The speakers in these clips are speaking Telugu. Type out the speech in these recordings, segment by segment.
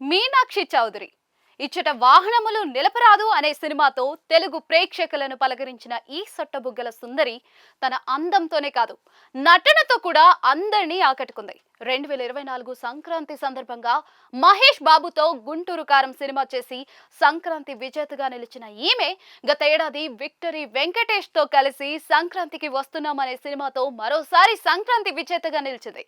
మీనాక్షి చౌదరి ఇచ్చట వాహనములు నిలపరాదు అనే సినిమాతో తెలుగు ప్రేక్షకులను పలకరించిన ఈ సొట్టబుగ్గల సుందరి తన అందంతోనే కాదు నటనతో కూడా అందరినీ ఆకట్టుకుంది. 2024 సంక్రాంతి సందర్భంగా మహేష్ బాబుతో గుంటూరు కారం సినిమా చేసి సంక్రాంతి విజేతగా నిలిచిన ఈమె గత ఏడాది విక్టరీ వెంకటేష్ తో కలిసి సంక్రాంతికి వస్తున్నామనే సినిమాతో మరోసారి సంక్రాంతి విజేతగా నిలిచింది.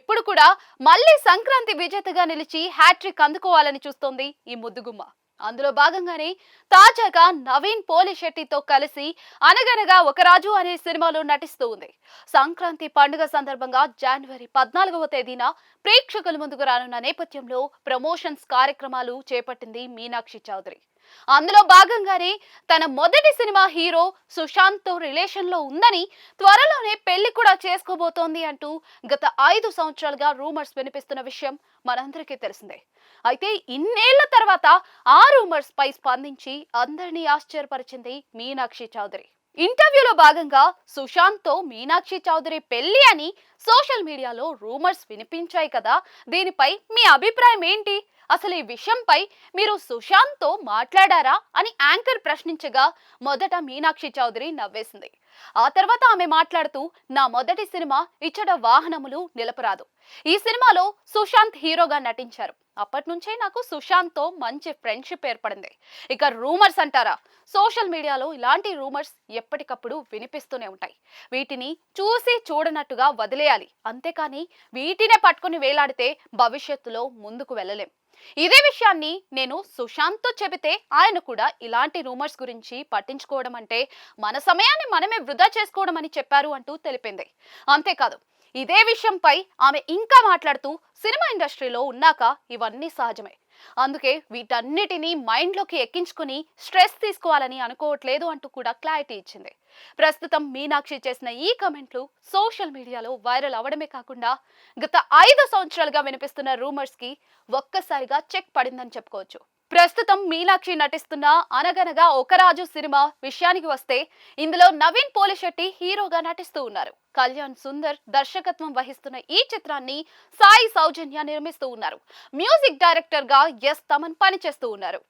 ఇప్పుడు కూడా మళ్ళీ సంక్రాంతి విజేతగా నిలిచి హ్యాట్రిక్ అందుకోవాలని చూస్తోంది ఈ ముద్దుగుమ్మ. అందులో భాగంగానే తాజాగా నవీన్ పోలిశెట్టితో కలిసి అనగనగా ఒక రాజు అనే సినిమాలో నటిస్తూ ఉంది. సంక్రాంతి పండుగ సందర్భంగా జనవరి 14వ తేదీన ప్రేక్షకుల ముందుకు రానున్న నేపథ్యంలో ప్రమోషన్స్ కార్యక్రమాలు చేపట్టింది మీనాక్షి చౌదరి. అందులో భాగంగానే తన మొదటి సినిమా హీరో సుశాంత్ తో రిలేషన్ లో ఉందని, త్వరలోనే పెళ్లి కూడా చేసుకోబోతోంది అంటూ గత 5 సంవత్సరాలుగా రూమర్స్ వినిపిస్తున్న విషయం మనందరికీ తెలిసిందే. అయితే ఇన్నేళ్ల తర్వాత ఆ రూమర్స్ పై స్పందించి అందరినీ ఆశ్చర్యపరిచింది మీనాక్షి చౌదరి. ఇంటర్వ్యూలో భాగంగా సుశాంత్ తో మీనాక్షి చౌదరి పెళ్లి అని సోషల్ మీడియాలో రూమర్స్ వినిపించాయి కదా, దీనిపై మీ అభిప్రాయం ఏంటి? అసలు ఈ విషయంపై మీరు సుశాంత్ తో మాట్లాడారా అని యాంకర్ ప్రశ్నించగా మొదట మీనాక్షి చౌదరి నవ్వేసింది. ఆ తర్వాత ఆమె మాట్లాడుతూ, నా మొదటి సినిమా ఇచ్చట వాహనములు నిలపరాదు. ఈ సినిమాలో సుశాంత్ హీరోగా నటించారు. అప్పటి నుంచే నాకు సుశాంత్ తో మంచి ఫ్రెండ్షిప్ ఏర్పడింది. ఇక రూమర్స్ అంటారా, సోషల్ మీడియాలో ఇలాంటి రూమర్స్ ఎప్పటికప్పుడు వినిపిస్తూనే ఉంటాయి. వీటిని చూసి చూడనట్టుగా వదిలేయాలి, అంతేకాని వీటినే పట్టుకుని వేలాడితే భవిష్యత్తులో ముందుకు వెళ్ళలేం. ఇదే విషయాన్ని నేను సుశాంత్ తో చెబితే ఆయన కూడా ఇలాంటి రూమర్స్ గురించి పట్టించుకోవడం అంటే మన సమయాన్ని మనమే వృధా చేసుకోవడం అని చెప్పారు అంటూ తెలిపింది. అంతేకాదు, ఇదే విషయంపై ఆమె ఇంకా మాట్లాడుతూ, సినిమా ఇండస్ట్రీలో ఉన్నాక ఇవన్నీ సహజమే, అందుకే వీటన్నిటినీ మైండ్లోకి ఎక్కించుకుని స్ట్రెస్ తీసుకోవాలని అనుకోవట్లేదు అంటూ కూడా క్లారిటీ ఇచ్చింది. ప్రస్తుతం మీనాక్షి చేసిన ఈ కమెంట్లు సోషల్ మీడియాలో వైరల్ అవడమే కాకుండా గత 5 సంవత్సరాలుగా వినిపిస్తున్న రూమర్స్ కి ఒక్కసారిగా చెక్ పడిందని చెప్పుకోవచ్చు. ప్రస్తుతం మీనాక్షి నటిస్తున్న అనగనగా ఒక రాజు సినిమా విషయానికి వస్తే, ఇందులో నవీన్ పోలిశెట్టి హీరోగా నటిస్తూ ఉన్నారు. కళ్యాణ్ సుందర్ దర్శకత్వం వహిస్తున్న ఈ చిత్రాన్ని సాయి సౌజన్య నిర్మిస్తూ ఉన్నారు. మ్యూజిక్ డైరెక్టర్ గా ఎస్ తమన్ పనిచేస్తూ ఉన్నారు.